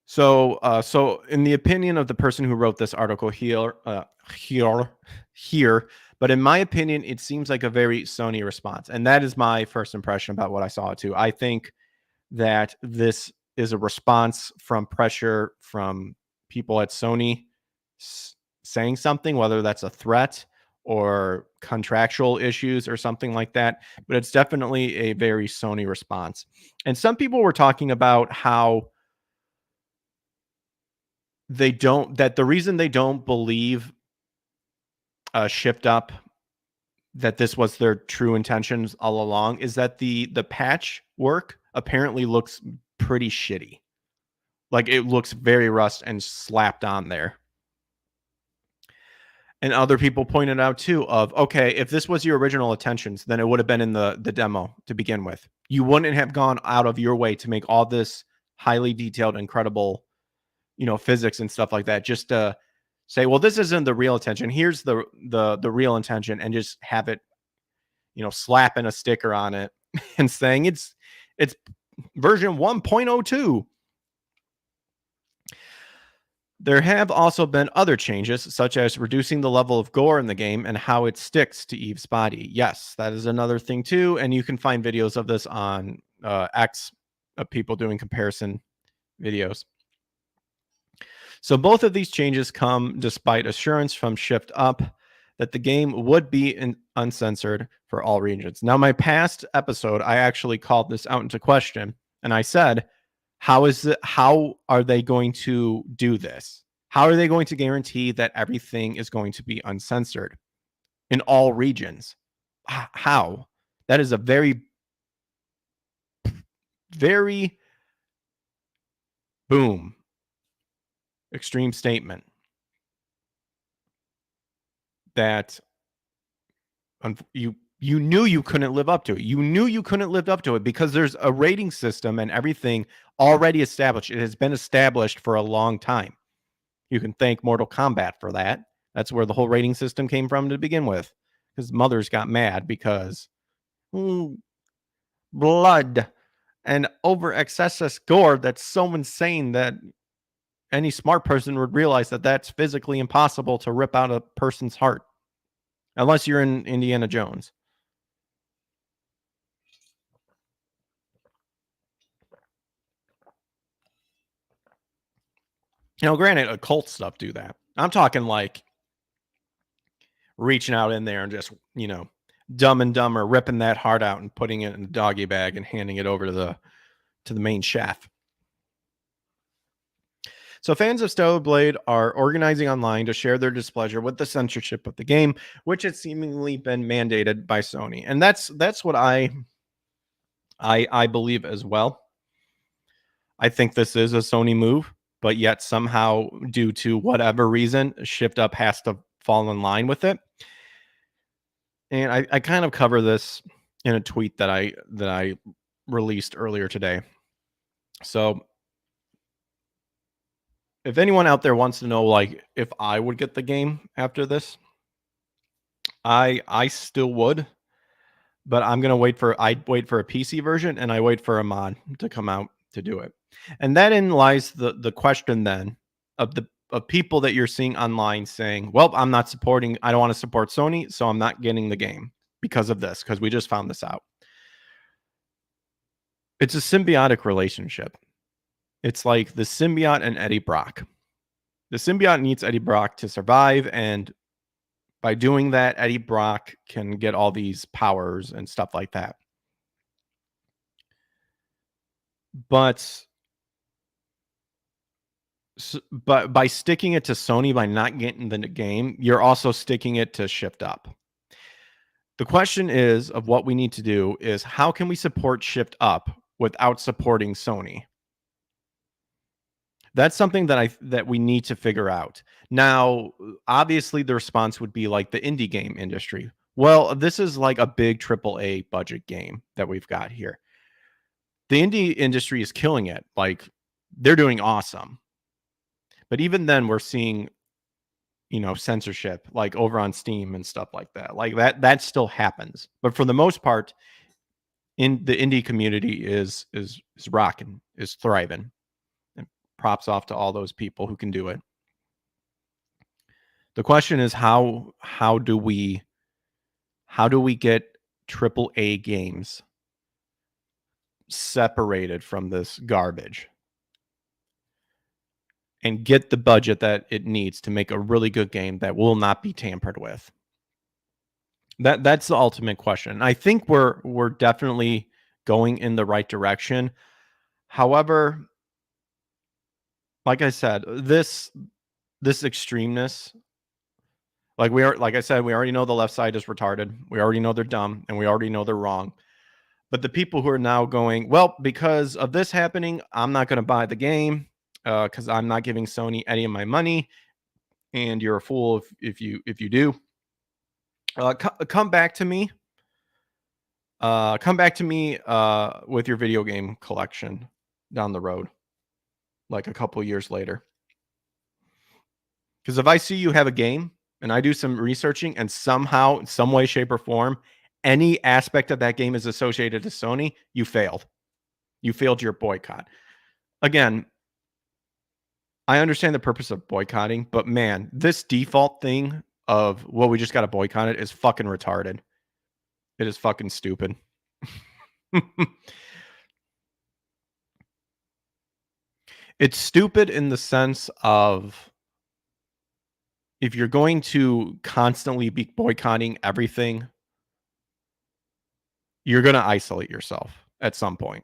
So in the opinion of the person who wrote this article here, but in my opinion, it seems like a very Sony response. And that is my first impression about what I saw too. I think that this is a response from pressure from people at Sony saying something, whether that's a threat or contractual issues or something like that. But it's definitely a very Sony response. And some people were talking about how the reason they don't believe Shift Up that this was their true intentions all along is that the patch work apparently looks pretty shitty. Like it looks very rust and slapped on there. And other people pointed out too of, okay, if this was your original intentions, then it would have been in the demo to begin with. You wouldn't have gone out of your way to make all this highly detailed, incredible, physics and stuff like that, just to say, well, this isn't the real intention. Here's the real intention, and just have it, slapping a sticker on it and saying it's version 1.02. There have also been other changes, such as reducing the level of gore in the game and how it sticks to Eve's body. Yes, that is another thing too, and you can find videos of this on X of people doing comparison videos. So both of these changes come despite assurance from Shift Up that the game would be uncensored for all regions. Now, my past episode, I actually called this out into question, and I said, how are they going to do this? How are they going to guarantee that everything is going to be uncensored in all regions? How? That is a very, very extreme statement that you knew you couldn't live up to it. You knew you couldn't live up to it because there's a rating system and everything already established. It has been established for a long time. You can thank Mortal Kombat for that. That's where the whole rating system came from to begin with. Because mothers got mad because blood and over excessive gore that's so insane that any smart person would realize that that's physically impossible to rip out a person's heart. Unless you're in Indiana Jones. Granted, occult stuff do that. I'm talking like reaching out in there and just, Dumb and Dumber, ripping that heart out and putting it in a doggy bag and handing it over to the main chef. So fans of Stellar Blade are organizing online to share their displeasure with the censorship of the game, which has seemingly been mandated by Sony. And that's what I believe as well. I think this is a Sony move, but yet somehow, due to whatever reason, Shift Up has to fall in line with it. And I kind of cover this in a tweet that I released earlier today. So if anyone out there wants to know, like, if I would get the game after this, I still would, but I'd wait for a PC version, and I wait for a mod to come out to do it. And therein lies the question then of people that you're seeing online saying, well, I don't want to support Sony, so I'm not getting the game because of this, because we just found this out. It's a symbiotic relationship. It's like the symbiote and Eddie Brock. The symbiote needs Eddie Brock to survive, and by doing that, Eddie Brock can get all these powers and stuff like that. But by sticking it to Sony, by not getting the game, you're also sticking it to Shift Up. The question is, of what we need to do is, how can we support Shift Up without supporting Sony? That's something that we need to figure out. Now, obviously, the response would be like the indie game industry. Well, this is like a big AAA budget game that we've got here. The indie industry is killing it. Like, they're doing awesome. But even then, we're seeing, censorship, like over on Steam and stuff like that. Like that still happens. But for the most part, in the indie community is rocking, is thriving. And props off to all those people who can do it. The question is, how do we get AAA games separated from this garbage and get the budget that it needs to make a really good game that will not be tampered with? That's the ultimate question. I think we're definitely going in the right direction. However, like I said, this extremeness, like I said, we already know the left side is retarded. We already know they're dumb, and we already know they're wrong. But the people who are now going, well, because of this happening, I'm not going to buy the game because I'm not giving Sony any of my money, and you're a fool if you do. Come back to me. Come back to me with your video game collection down the road, like a couple years later. Because if I see you have a game and I do some researching and somehow, in some way, shape, or form, any aspect of that game is associated to Sony, you failed. You failed your boycott. Again, I understand the purpose of boycotting, but man, this default thing of, well, we just got to boycott it is fucking retarded. It is fucking stupid. It's stupid in the sense of, if you're going to constantly be boycotting everything, you're going to isolate yourself at some point.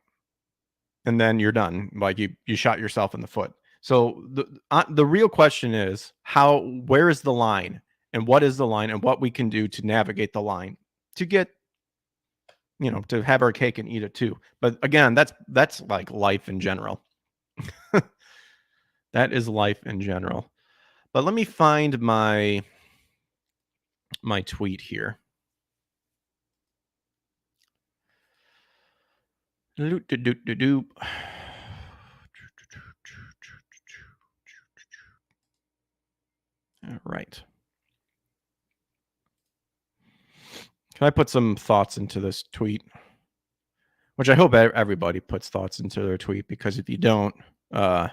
And then you're done. Like you shot yourself in the foot. So the real question is, where is the line, and what is the line, and what we can do to navigate the line to get, to have our cake and eat it too. But again, that's like life in general. That is life in general. But let me find my tweet here. All right. Can I put some thoughts into this tweet? Which I hope everybody puts thoughts into their tweet, because if you don't, then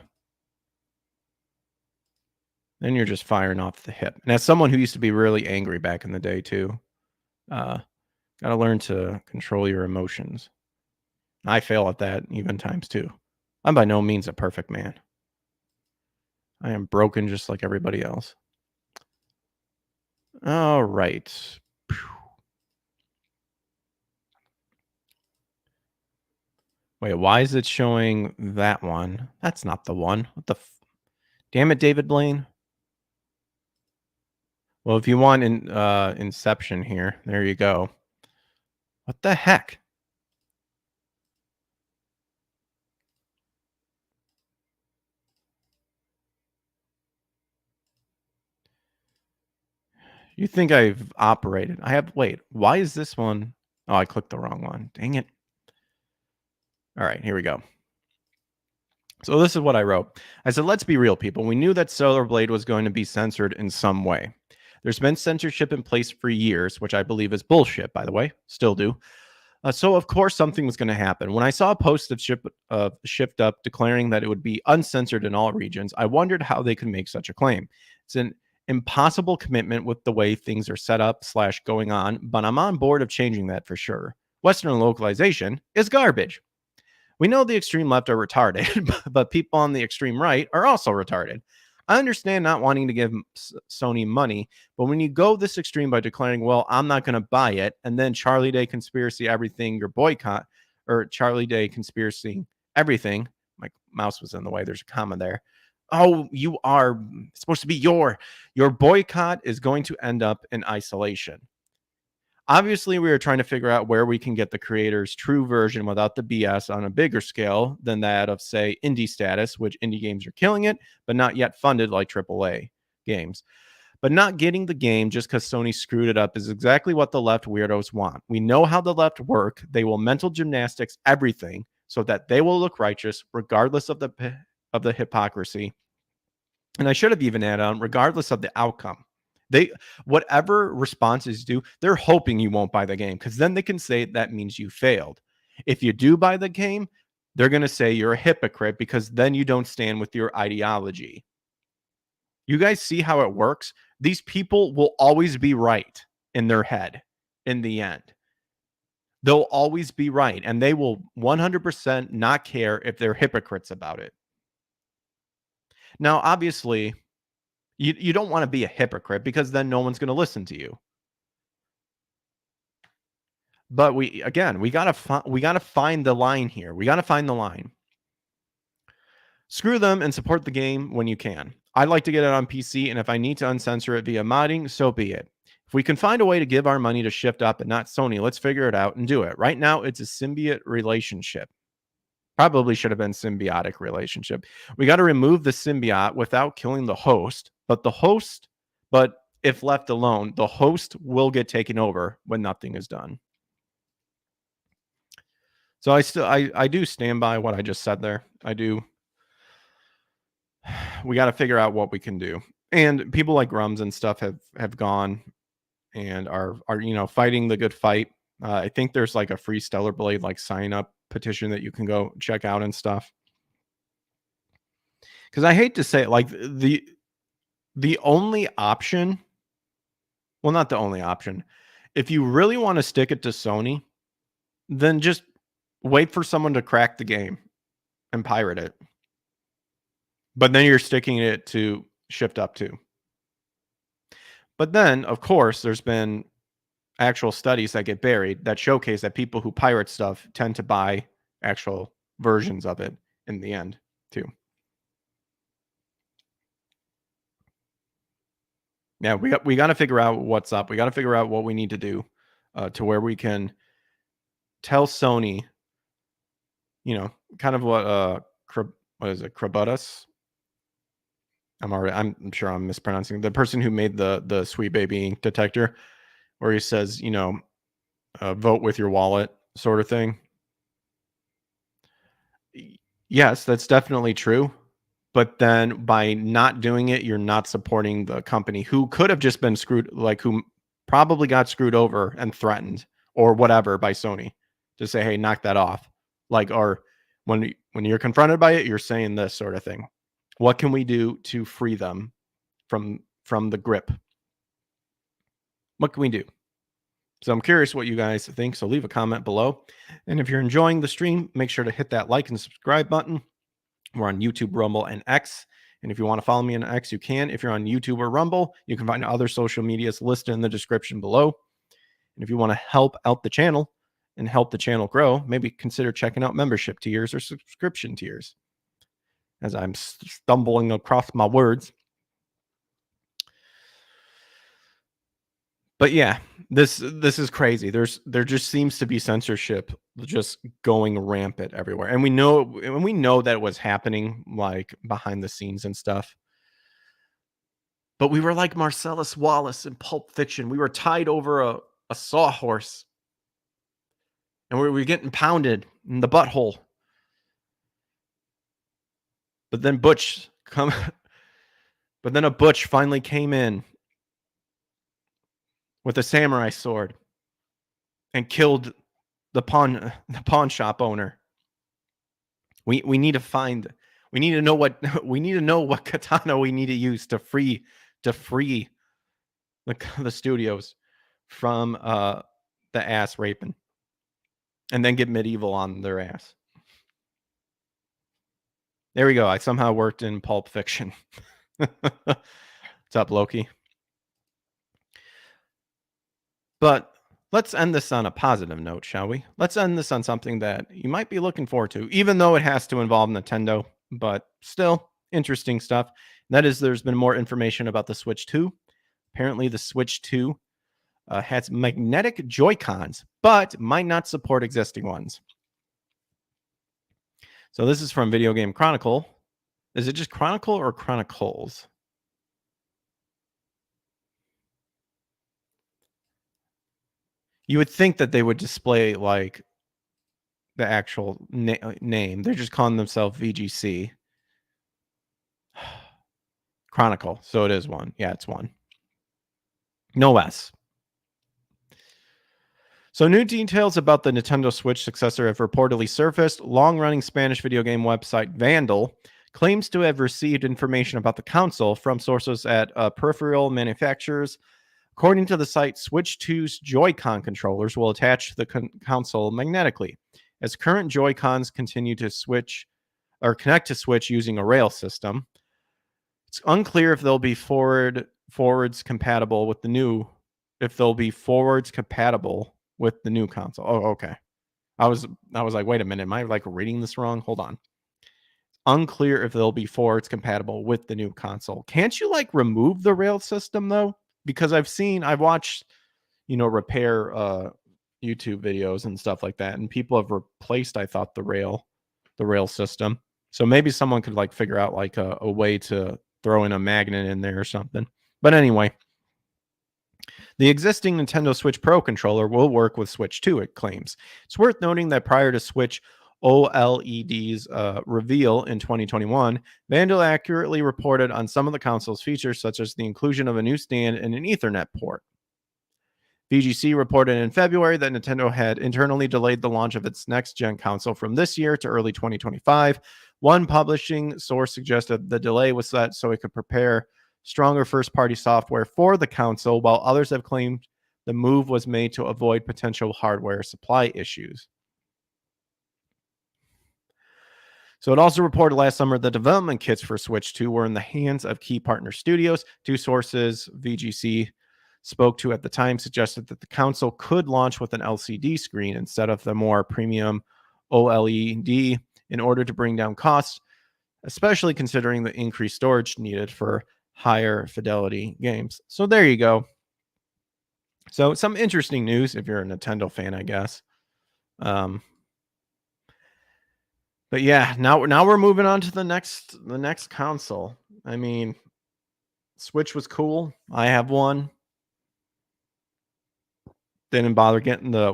you're just firing off the hip. And as someone who used to be really angry back in the day too, got to learn to control your emotions. I fail at that even times two. I'm by no means a perfect man. I am broken just like everybody else. All right. Wait, why is it showing that one? That's not the one. What the damn it, David Blaine? Well, if you want Inception here, there you go. What the heck? You think I've operated? I have. Wait, why is this one? Oh, I clicked the wrong one. Dang it. All right, here we go. So this is what I wrote. I said, let's be real, people. We knew that Solar Blade was going to be censored in some way. There's been censorship in place for years, which I believe is bullshit, by the way. Still do. So of course something was going to happen. When I saw a post of Shift Up declaring that it would be uncensored in all regions, I wondered how they could make such a claim. It's an impossible commitment with the way things are set up / going on, but I'm on board of changing that for sure. Western localization is garbage. We know the extreme left are retarded, but people on the extreme right are also retarded. I understand not wanting to give Sony money, but when you go this extreme by declaring, well, I'm not going to buy it, and then Charlie Day conspiracy everything, your boycott, or Charlie Day conspiracy everything, my mouse was in the way, there's a comma there. Oh, you are supposed to be your boycott is going to end up in isolation. Obviously, we are trying to figure out where we can get the creator's true version without the BS on a bigger scale than that of, say, indie status, which indie games are killing it, but not yet funded like AAA games. But not getting the game just because Sony screwed it up is exactly what the left weirdos want. We know how the left work. They will mental gymnastics everything so that they will look righteous regardless of the hypocrisy. And I should have even added on, regardless of the outcome. They whatever responses do, they're hoping you won't buy the game because then they can say that means you failed. If you do buy the game, they're going to say you're a hypocrite because then you don't stand with your ideology. You guys see how it works? These people will always be right in their head in the end. They'll always be right, and they will 100% not care if they're hypocrites about it. Now, obviously, you don't want to be a hypocrite because then no one's going to listen to you. But we gotta find the line here. We gotta find the line. Screw them and support the game when you can. I'd like to get it on PC, and if I need to uncensor it via modding, so be it. If we can find a way to give our money to Shift Up and not Sony, let's figure it out and do it. Right now, it's a symbiote relationship. Probably should have been symbiotic relationship. We got to remove the symbiote without killing the host, but if left alone, the host will get taken over when nothing is done. So I do stand by what I just said there. I do. We got to figure out what we can do. And people like Rums and stuff have gone and are fighting the good fight. I think there's like a free Stellar Blade like sign up petition that you can go check out and stuff. Because I hate to say it, like the only option, well, not the only option. If you really want to stick it to Sony, then just wait for someone to crack the game and pirate it. But then you're sticking it to Shift Up too. But then, of course, there's been actual studies that get buried that showcase that people who pirate stuff tend to buy actual versions of it in the end too. Yeah, we got to figure out what's up. We got to figure out what we need to do to where we can tell Sony, kind of what is it, Krabutas? I'm sure I'm mispronouncing the person who made the Sweet Baby ink detector, where he says, vote with your wallet sort of thing. Yes, that's definitely true. But then by not doing it, you're not supporting the company who could have just been screwed, like who probably got screwed over and threatened or whatever by Sony to say, hey, knock that off. Like, or when you're confronted by it, you're saying this sort of thing. What can we do to free them from the grip? What can we do? So I'm curious what you guys think. So leave a comment below. And if you're enjoying the stream, make sure to hit that like and subscribe button. We're on YouTube, Rumble, and X. And if you want to follow me on X, you can. If you're on YouTube or Rumble, you can find other social medias listed in the description below. And if you want to help out the channel and help the channel grow, maybe consider checking out membership tiers or subscription tiers. As I'm stumbling across my words. But yeah, this is crazy. There just seems to be censorship just going rampant everywhere. And we know that it was happening like behind the scenes and stuff. But we were like Marcellus Wallace in Pulp Fiction. We were tied over a sawhorse. And we were getting pounded in the butthole. But then a butch finally came in with a samurai sword and killed the pawn shop owner. We need to know what katana we need to use to free the studios from the ass raping, and then get medieval on their ass. There we go. I somehow worked in Pulp Fiction. What's up, Loki? But let's end this on a positive note, shall we? Let's end this on something that you might be looking forward to, even though it has to involve Nintendo, but still interesting stuff. That is, there's been more information about the Switch 2. Apparently, the Switch 2 has magnetic Joy-Cons, but might not support existing ones. So this is from Video Game Chronicle. Is it just Chronicle or Chronicles? You would think that they would display like the actual name. They're just calling themselves VGC. Chronicle. So it is one. Yeah, it's one. No S. So new details about the Nintendo Switch successor have reportedly surfaced. Long-running Spanish video game website Vandal claims to have received information about the console from sources at peripheral manufacturers. According to the site, Switch 2's Joy-Con controllers will attach to the console magnetically, as current Joy-Cons continue to connect to Switch using a rail system. It's unclear if they'll be forwards compatible with the new console. Oh, okay. I was like, wait a minute, am I like reading this wrong? Hold on. Unclear if they'll be forwards compatible with the new console. Can't you like remove the rail system though? Because I've watched, repair YouTube videos and stuff like that, and people have replaced, I thought, the rail system. So maybe someone could like figure out like a way to throw in a magnet in there or something. But anyway, the existing Nintendo Switch Pro controller will work with Switch 2, it claims. It's worth noting that prior to Switch OLED's reveal in 2021, Vandal accurately reported on some of the console's features, such as the inclusion of a new stand and an Ethernet port. VGC reported in February that Nintendo had internally delayed the launch of its next-gen console from this year to early 2025. One publishing source suggested the delay was set so it could prepare stronger first-party software for the console, while others have claimed the move was made to avoid potential hardware supply issues. So it also reported last summer the development kits for Switch 2 were in the hands of key partner studios. Two sources VGC spoke to at the time suggested that the console could launch with an LCD screen instead of the more premium OLED in order to bring down costs, especially considering the increased storage needed for higher fidelity games. So there you go. So some interesting news if you're a Nintendo fan, I guess. But yeah, now we're moving on to the next console. I mean, Switch was cool. I have one. Didn't bother getting the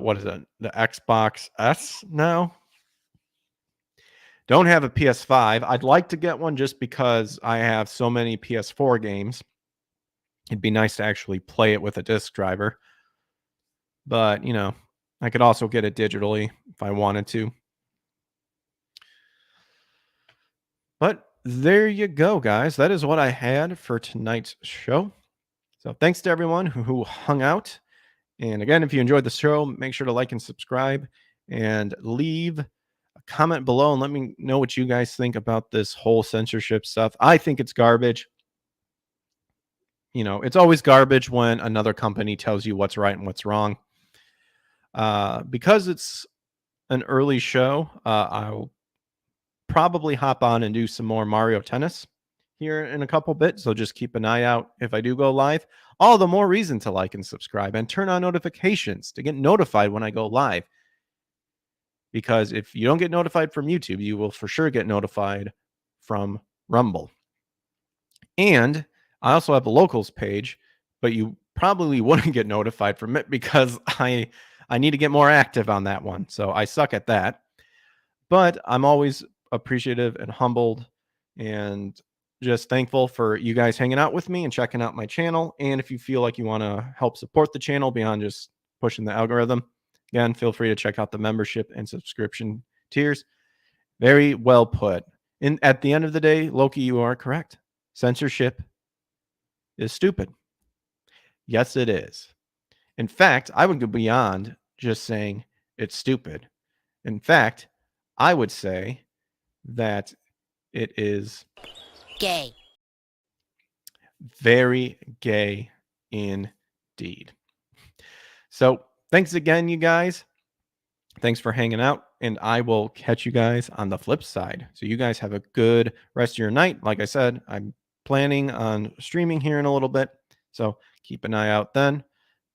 Xbox S now. Don't have a PS5. I'd like to get one just because I have so many PS4 games. It'd be nice to actually play it with a disc driver. But, I could also get it digitally if I wanted to. But there you go, guys. That is what I had for tonight's show. So thanks to everyone who hung out. And again, if you enjoyed the show, make sure to like and subscribe and leave a comment below and let me know what you guys think about this whole censorship stuff. I think it's garbage. You know, it's always garbage when another company tells you what's right and what's wrong. Because it's an early show, I'll probably hop on and do some more Mario Tennis here in a couple bits. So just keep an eye out if I do go live. All the more reason to like and subscribe and turn on notifications to get notified when I go live. Because if you don't get notified from YouTube, you will for sure get notified from Rumble. And I also have a locals page, but you probably wouldn't get notified from it because I need to get more active on that one. So I suck at that. But I'm always appreciative and humbled and just thankful for you guys hanging out with me and checking out my channel. And if you feel like you want to help support the channel beyond just pushing the algorithm, again, feel free to check out the membership and subscription tiers. Very well put. And at the end of the day, Loki, you are correct. Censorship is stupid. Yes, it is. In fact, I would go beyond just saying it's stupid. In fact, I would say that it is Gay. very gay indeed. So thanks again, you guys. Thanks for hanging out, and I will catch you guys on the flip side. So you guys have a good rest of your night. Like I said, I'm planning on streaming here in a little bit, so keep an eye out then.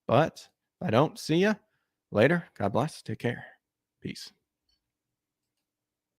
But if I don't see you later, God bless. Take care. Peace.